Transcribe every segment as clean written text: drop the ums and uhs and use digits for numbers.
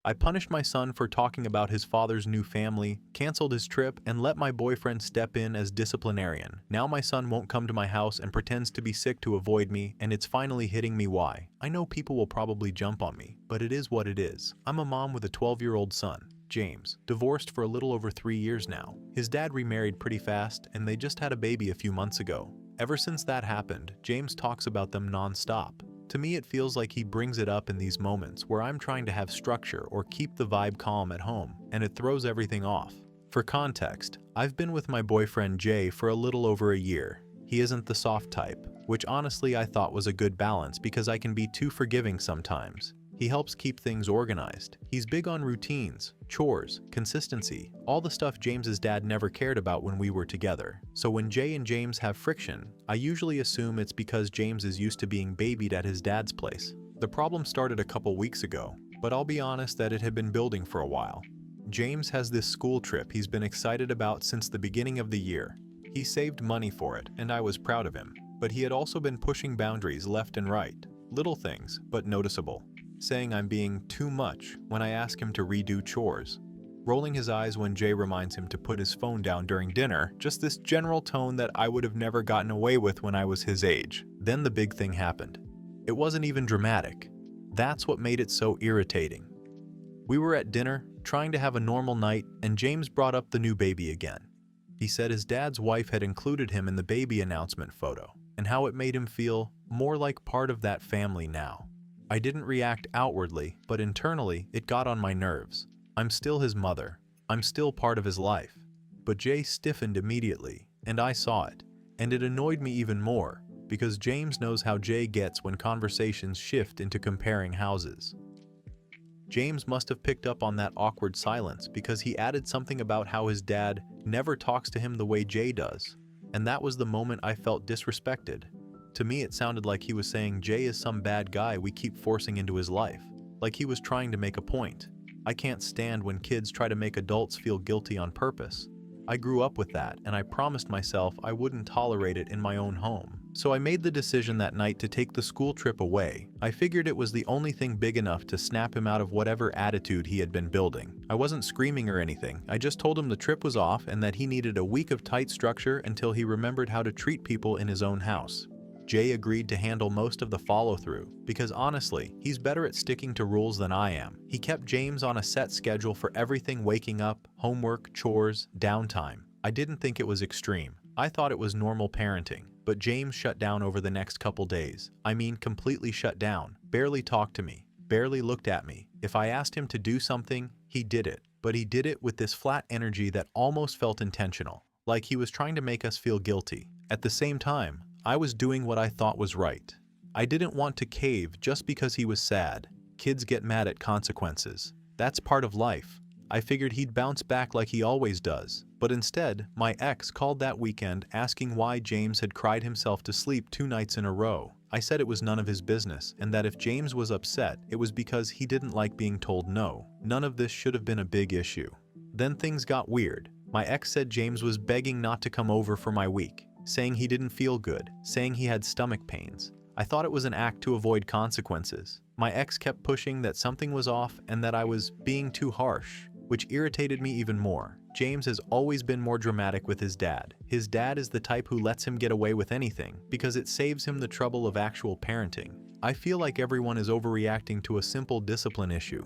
I punished my son for talking about his father's new family, canceled his trip, and let my boyfriend step in as disciplinarian. Now my son won't come to my house and pretends to be sick to avoid me, and it's finally hitting me why. I know people will probably jump on me, but it is what it is. I'm a mom with a 12-year-old son, James, divorced for a little over 3 years now. His dad remarried pretty fast, and they just had a baby a few months ago. Ever since that happened, James talks about them non-stop. To me, it feels like he brings it up in these moments where I'm trying to have structure or keep the vibe calm at home, and it throws everything off. For context, I've been with my boyfriend Jay for a little over a year. He isn't the soft type, which honestly I thought was a good balance because I can be too forgiving sometimes. He helps keep things organized. He's big on routines, chores, consistency, all the stuff James's dad never cared about when we were together. So when Jay and James have friction, I usually assume it's because James is used to being babied at his dad's place. The problem started a couple weeks ago, but I'll be honest that it had been building for a while. James has this school trip he's been excited about since the beginning of the year. He saved money for it, and I was proud of him. But he had also been pushing boundaries left and right. Little things, but noticeable. Saying I'm being too much when I ask him to redo chores, rolling his eyes when Jay reminds him to put his phone down during dinner, just this general tone that I would have never gotten away with when I was his age. Then the big thing happened. It wasn't even dramatic. That's what made it so irritating. We were at dinner, trying to have a normal night, and James brought up the new baby again. He said his dad's wife had included him in the baby announcement photo, and how it made him feel more like part of that family now. I didn't react outwardly, but internally, it got on my nerves. I'm still his mother. I'm still part of his life. But Jay stiffened immediately, and I saw it. And it annoyed me even more, because James knows how Jay gets when conversations shift into comparing houses. James must have picked up on that awkward silence because he added something about how his dad never talks to him the way Jay does. And that was the moment I felt disrespected. To me, it sounded like he was saying Jay is some bad guy we keep forcing into his life, like he was trying to make a point. I can't stand when kids try to make adults feel guilty on purpose. I grew up with that, and I promised myself I wouldn't tolerate it in my own home. So I made the decision that night to take the school trip away. I figured it was the only thing big enough to snap him out of whatever attitude he had been building. I wasn't screaming or anything. I just told him the trip was off and that he needed a week of tight structure until he remembered how to treat people in his own house. Jay agreed to handle most of the follow-through, because honestly, he's better at sticking to rules than I am. He kept James on a set schedule for everything: waking up, homework, chores, downtime. I didn't think it was extreme. I thought it was normal parenting, but James shut down over the next couple days. I mean, completely shut down. Barely talked to me, barely looked at me. If I asked him to do something, he did it. But he did it with this flat energy that almost felt intentional, like he was trying to make us feel guilty. At the same time, I was doing what I thought was right. I didn't want to cave just because he was sad. Kids get mad at consequences. That's part of life. I figured he'd bounce back like he always does. But instead, my ex called that weekend asking why James had cried himself to sleep 2 nights in a row. I said it was none of his business, and that if James was upset, it was because he didn't like being told no. None of this should have been a big issue. Then things got weird. My ex said James was begging not to come over for my week, saying he didn't feel good, saying he had stomach pains. I thought it was an act to avoid consequences. My ex kept pushing that something was off and that I was being too harsh, which irritated me even more. James has always been more dramatic with his dad. His dad is the type who lets him get away with anything because it saves him the trouble of actual parenting. I feel like everyone is overreacting to a simple discipline issue.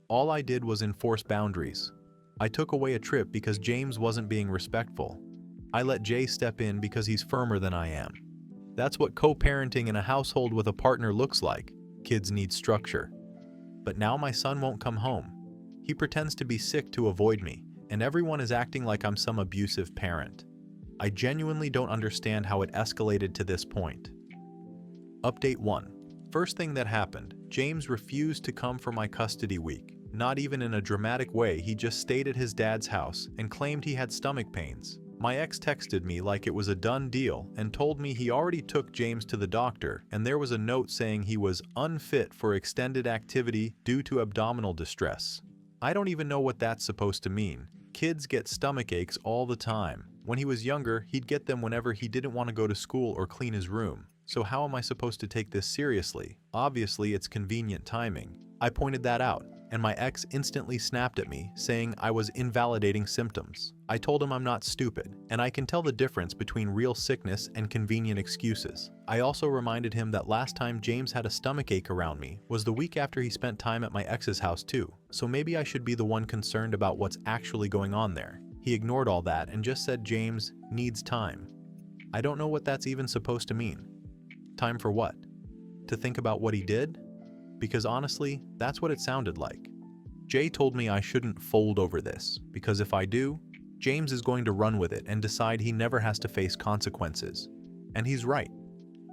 All I did was enforce boundaries. I took away a trip because James wasn't being respectful. I let Jay step in because he's firmer than I am. That's what co-parenting in a household with a partner looks like. Kids need structure. But now my son won't come home. He pretends to be sick to avoid me, and everyone is acting like I'm some abusive parent. I genuinely don't understand how it escalated to this point. Update 1. First thing that happened, James refused to come for my custody week. Not even in a dramatic way, he just stayed at his dad's house and claimed he had stomach pains. My ex texted me like it was a done deal and told me he already took James to the doctor, and there was a note saying he was unfit for extended activity due to abdominal distress. I don't even know what that's supposed to mean. Kids get stomach aches all the time. When he was younger, he'd get them whenever he didn't want to go to school or clean his room. So how am I supposed to take this seriously? Obviously, it's convenient timing. I pointed that out, and my ex instantly snapped at me, saying I was invalidating symptoms. I told him I'm not stupid, and I can tell the difference between real sickness and convenient excuses. I also reminded him that last time James had a stomachache around me was the week after he spent time at my ex's house too, so maybe I should be the one concerned about what's actually going on there. He ignored all that and just said James needs time. I don't know what that's even supposed to mean. Time for what? To think about what he did? Because honestly, that's what it sounded like. Jay told me I shouldn't fold over this, because if I do, James is going to run with it and decide he never has to face consequences. And he's right.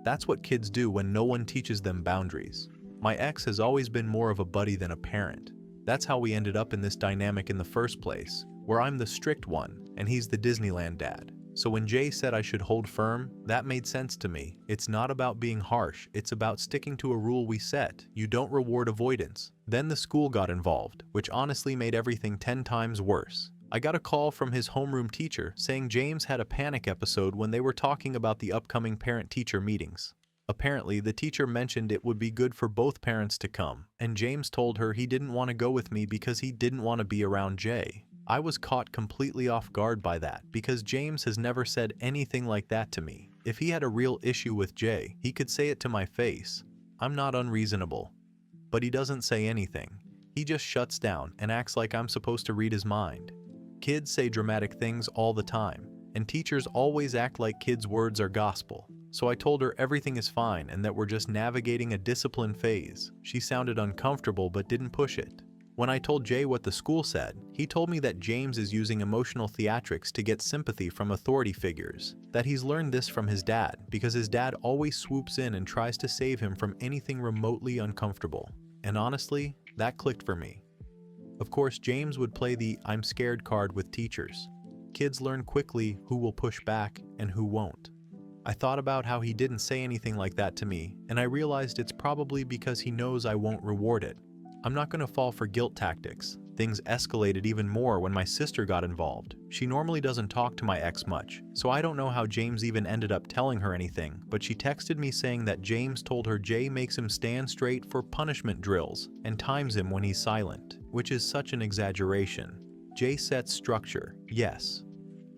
That's what kids do when no one teaches them boundaries. My ex has always been more of a buddy than a parent. That's how we ended up in this dynamic in the first place, where I'm the strict one and he's the Disneyland dad. So when Jay said I should hold firm, that made sense to me. It's not about being harsh, it's about sticking to a rule we set. You don't reward avoidance. Then the school got involved, which honestly made everything 10 times worse. I got a call from his homeroom teacher saying James had a panic episode when they were talking about the upcoming parent-teacher meetings. Apparently, the teacher mentioned it would be good for both parents to come, and James told her he didn't want to go with me because he didn't want to be around Jay. I was caught completely off guard by that because James has never said anything like that to me. If he had a real issue with Jay, he could say it to my face. I'm not unreasonable. But he doesn't say anything. He just shuts down and acts like I'm supposed to read his mind. Kids say dramatic things all the time, and teachers always act like kids' words are gospel. So I told her everything is fine and that we're just navigating a discipline phase. She sounded uncomfortable but didn't push it. When I told Jay what the school said, he told me that James is using emotional theatrics to get sympathy from authority figures, that he's learned this from his dad because his dad always swoops in and tries to save him from anything remotely uncomfortable. And honestly, that clicked for me. Of course, James would play the "I'm scared" card with teachers. Kids learn quickly who will push back and who won't. I thought about how he didn't say anything like that to me, and I realized it's probably because he knows I won't reward it. I'm not going to fall for guilt tactics. Things escalated even more when my sister got involved. She normally doesn't talk to my ex much, so I don't know how James even ended up telling her anything, but she texted me saying that James told her Jay makes him stand straight for punishment drills and times him when he's silent, which is such an exaggeration. Jay sets structure, yes.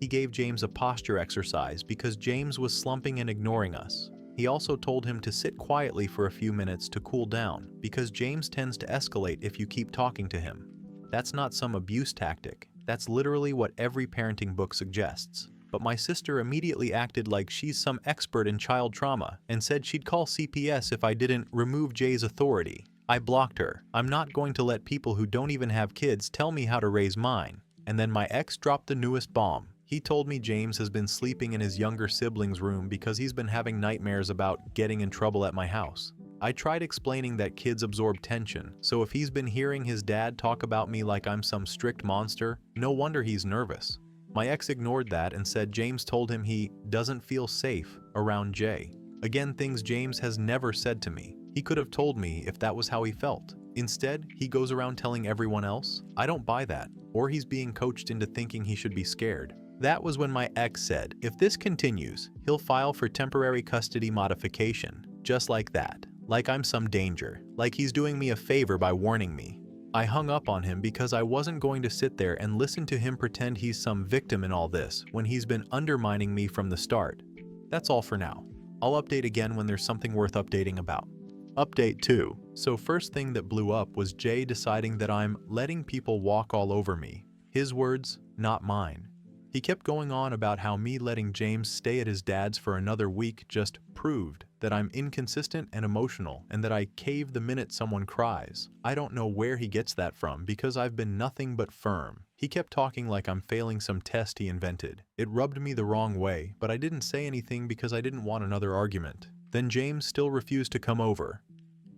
He gave James a posture exercise because James was slumping and ignoring us. He also told him to sit quietly for a few minutes to cool down because James tends to escalate if you keep talking to him. That's not some abuse tactic. That's literally what every parenting book suggests. But my sister immediately acted like she's some expert in child trauma and said she'd call CPS if I didn't remove Jay's authority. I blocked her. I'm not going to let people who don't even have kids tell me how to raise mine. And then my ex dropped the newest bomb. He told me James has been sleeping in his younger sibling's room because he's been having nightmares about getting in trouble at my house. I tried explaining that kids absorb tension, so if he's been hearing his dad talk about me like I'm some strict monster, no wonder he's nervous. My ex ignored that and said James told him he doesn't feel safe around Jay. Again, things James has never said to me. He could have told me if that was how he felt. Instead, he goes around telling everyone else. I don't buy that. Or he's being coached into thinking he should be scared. That was when my ex said, if this continues, he'll file for temporary custody modification. Just like that. Like I'm some danger. Like he's doing me a favor by warning me. I hung up on him because I wasn't going to sit there and listen to him pretend he's some victim in all this when he's been undermining me from the start. That's all for now. I'll update again when there's something worth updating about. Update 2. So first thing that blew up was Jay deciding that I'm letting people walk all over me. His words, not mine. He kept going on about how me letting James stay at his dad's for another week just proved that I'm inconsistent and emotional and that I cave the minute someone cries. I don't know where he gets that from because I've been nothing but firm. He kept talking like I'm failing some test he invented. It rubbed me the wrong way, but I didn't say anything because I didn't want another argument. Then James still refused to come over.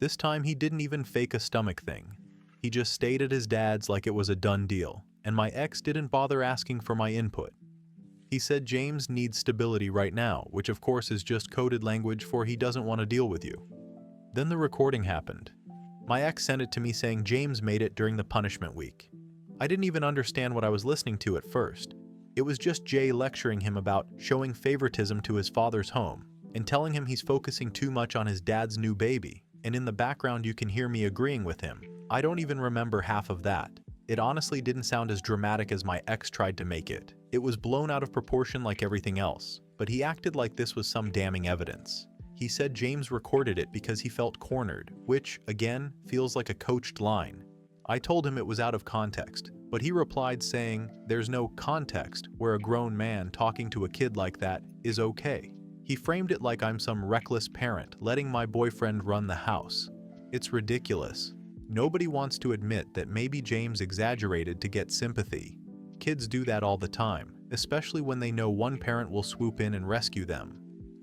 This time he didn't even fake a stomach thing. He just stayed at his dad's like it was a done deal. And my ex didn't bother asking for my input. He said James needs stability right now, which of course is just coded language for he doesn't want to deal with you. Then the recording happened. My ex sent it to me saying James made it during the punishment week. I didn't even understand what I was listening to at first. It was just Jay lecturing him about showing favoritism to his father's home and telling him he's focusing too much on his dad's new baby. And in the background you can hear me agreeing with him. I don't even remember half of that. It honestly didn't sound as dramatic as my ex tried to make it. It was blown out of proportion like everything else, but he acted like this was some damning evidence. He said James recorded it because he felt cornered, which, again, feels like a coached line. I told him it was out of context, but he replied saying there's no context where a grown man talking to a kid like that is okay. He framed it like I'm some reckless parent letting my boyfriend run the house. It's ridiculous. Nobody wants to admit that maybe James exaggerated to get sympathy. Kids do that all the time, especially when they know one parent will swoop in and rescue them.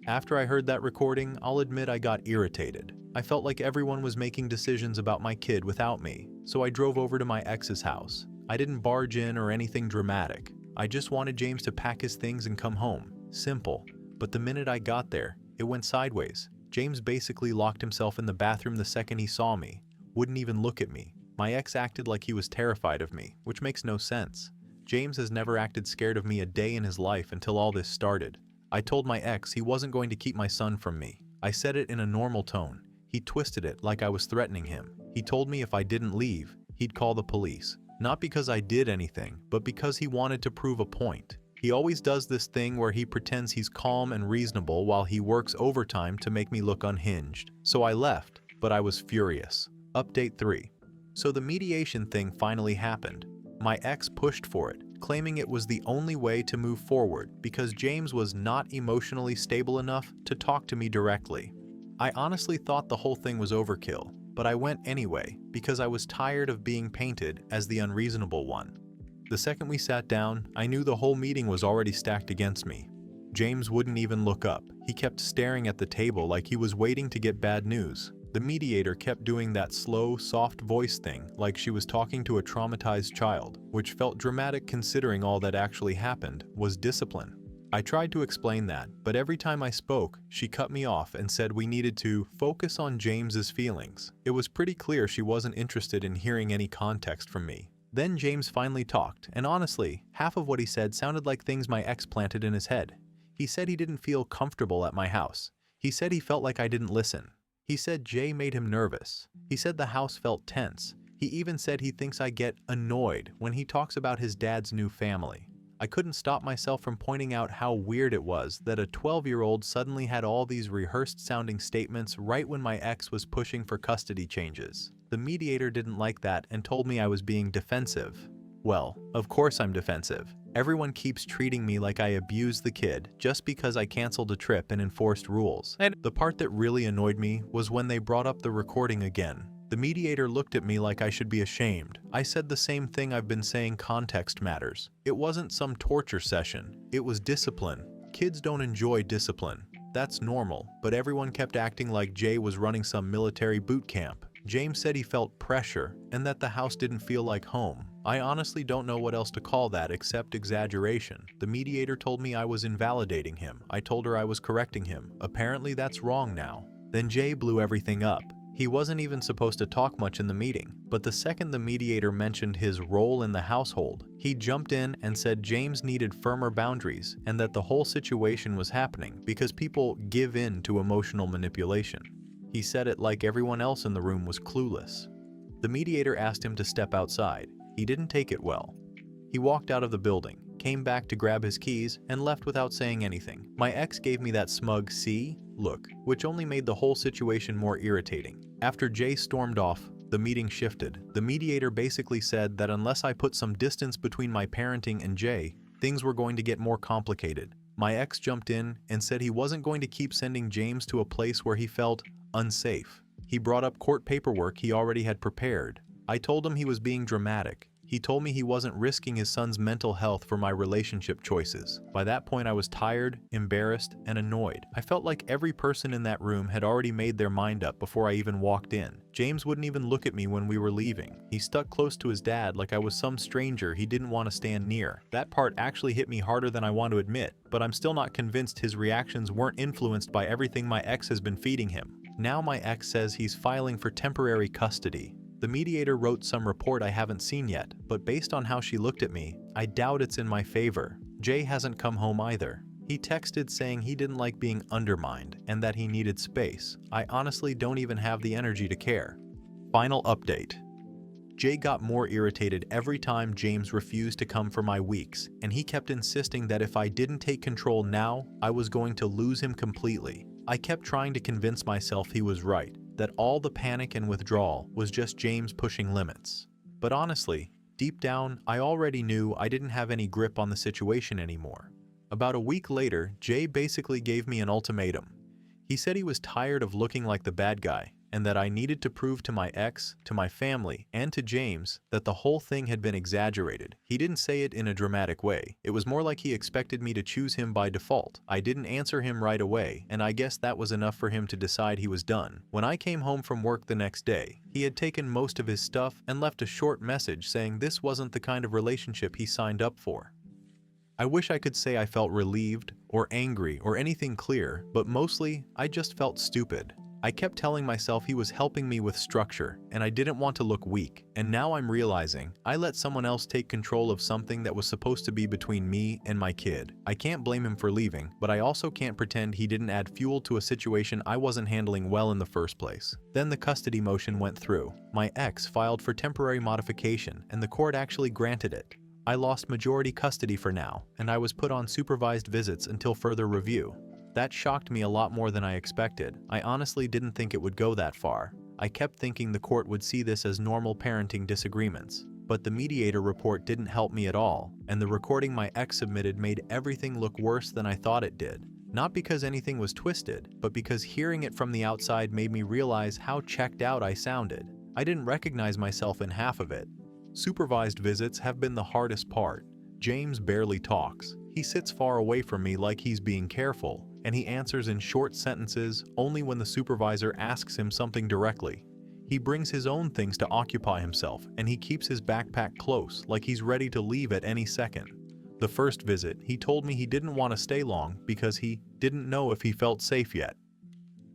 After I heard that recording, I'll admit I got irritated. I felt like everyone was making decisions about my kid without me, so I drove over to my ex's house. I didn't barge in or anything dramatic. I just wanted James to pack his things and come home. Simple. But the minute I got there, it went sideways. James basically locked himself in the bathroom the second he saw me. Wouldn't even look at me. My ex acted like he was terrified of me, which makes no sense. James has never acted scared of me a day in his life until all this started. I told my ex he wasn't going to keep my son from me. I said it in a normal tone. He twisted it like I was threatening him. He told me if I didn't leave, he'd call the police. Not because I did anything, but because he wanted to prove a point. He always does this thing where he pretends he's calm and reasonable while he works overtime to make me look unhinged. So I left, but I was furious. Update 3. So the mediation thing finally happened. My ex pushed for it, claiming it was the only way to move forward because James was not emotionally stable enough to talk to me directly. I honestly thought the whole thing was overkill, but I went anyway because I was tired of being painted as the unreasonable one. The second we sat down, I knew the whole meeting was already stacked against me. James wouldn't even look up. He kept staring at the table like he was waiting to get bad news. The mediator kept doing that slow, soft voice thing like she was talking to a traumatized child, which felt dramatic considering all that actually happened was discipline. I tried to explain that, but every time I spoke, she cut me off and said we needed to focus on James's feelings. It was pretty clear she wasn't interested in hearing any context from me. Then James finally talked, and honestly, half of what he said sounded like things my ex planted in his head. He said he didn't feel comfortable at my house. He said he felt like I didn't listen. He said Jay made him nervous. He said the house felt tense. He even said he thinks I get annoyed when he talks about his dad's new family. I couldn't stop myself from pointing out how weird it was that a 12-year-old suddenly had all these rehearsed-sounding statements right when my ex was pushing for custody changes. The mediator didn't like that and told me I was being defensive. Well, of course I'm defensive. Everyone keeps treating me like I abused the kid just because I canceled a trip and enforced rules. And the part that really annoyed me was when they brought up the recording again. The mediator looked at me like I should be ashamed. I said the same thing I've been saying: context matters. It wasn't some torture session. It was discipline. Kids don't enjoy discipline. That's normal, but everyone kept acting like Jay was running some military boot camp. James said he felt pressure and that the house didn't feel like home. I honestly don't know what else to call that except exaggeration. The mediator told me I was invalidating him. I told her I was correcting him. Apparently that's wrong now. Then Jay blew everything up. He wasn't even supposed to talk much in the meeting, but the second the mediator mentioned his role in the household, he jumped in and said James needed firmer boundaries and that the whole situation was happening because people give in to emotional manipulation. He said it like everyone else in the room was clueless. The mediator asked him to step outside. He didn't take it well. He walked out of the building, came back to grab his keys, and left without saying anything. My ex gave me that smug "see" look, which only made the whole situation more irritating. After Jay stormed off, the meeting shifted. The mediator basically said that unless I put some distance between my parenting and Jay, things were going to get more complicated. My ex jumped in and said he wasn't going to keep sending James to a place where he felt unsafe. He brought up court paperwork he already had prepared. I told him he was being dramatic. He told me he wasn't risking his son's mental health for my relationship choices. By that point, I was tired, embarrassed, and annoyed. I felt like every person in that room had already made their mind up before I even walked in. James wouldn't even look at me when we were leaving. He stuck close to his dad like I was some stranger he didn't want to stand near. That part actually hit me harder than I want to admit, but I'm still not convinced his reactions weren't influenced by everything my ex has been feeding him. Now my ex says he's filing for temporary custody. The mediator wrote some report I haven't seen yet, but based on how she looked at me, I doubt it's in my favor. Jay hasn't come home either. He texted saying he didn't like being undermined and that he needed space. I honestly don't even have the energy to care. Final update. Jay got more irritated every time James refused to come for my weeks, and he kept insisting that if I didn't take control now, I was going to lose him completely. I kept trying to convince myself he was right, that all the panic and withdrawal was just James pushing limits. But honestly, deep down, I already knew I didn't have any grip on the situation anymore. About a week later, Jay basically gave me an ultimatum. He said he was tired of looking like the bad guy, and that I needed to prove to my ex, to my family, and to James that the whole thing had been exaggerated. He didn't say it in a dramatic way. It was more like he expected me to choose him by default. I didn't answer him right away, and I guess that was enough for him to decide he was done. When I came home from work the next day, he had taken most of his stuff and left a short message saying this wasn't the kind of relationship he signed up for. I wish I could say I felt relieved, or angry, or anything clear, but mostly, I just felt stupid. I kept telling myself he was helping me with structure, and I didn't want to look weak, and now I'm realizing I let someone else take control of something that was supposed to be between me and my kid. I can't blame him for leaving, but I also can't pretend he didn't add fuel to a situation I wasn't handling well in the first place. Then the custody motion went through. My ex filed for temporary modification, and the court actually granted it. I lost majority custody for now, and I was put on supervised visits until further review. That shocked me a lot more than I expected. I honestly didn't think it would go that far. I kept thinking the court would see this as normal parenting disagreements. But the mediator report didn't help me at all, and the recording my ex submitted made everything look worse than I thought it did. Not because anything was twisted, but because hearing it from the outside made me realize how checked out I sounded. I didn't recognize myself in half of it. Supervised visits have been the hardest part. James barely talks. He sits far away from me like he's being careful, and he answers in short sentences only when the supervisor asks him something directly. He brings his own things to occupy himself, and he keeps his backpack close like he's ready to leave at any second. The first visit, he told me he didn't want to stay long because he didn't know if he felt safe yet.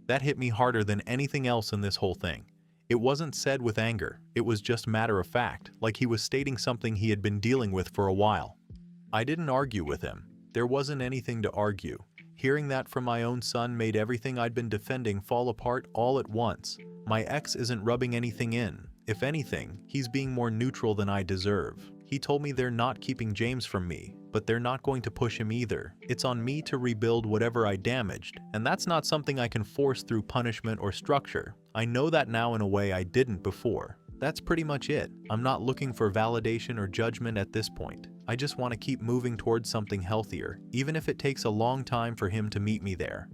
That hit me harder than anything else in this whole thing. It wasn't said with anger, it was just matter of fact, like he was stating something he had been dealing with for a while. I didn't argue with him. There wasn't anything to argue. Hearing that from my own son made everything I'd been defending fall apart all at once. My ex isn't rubbing anything in. If anything, he's being more neutral than I deserve. He told me they're not keeping James from me, but they're not going to push him either. It's on me to rebuild whatever I damaged, and that's not something I can force through punishment or structure. I know that now in a way I didn't before. That's pretty much it. I'm not looking for validation or judgment at this point. I just want to keep moving towards something healthier, even if it takes a long time for him to meet me there.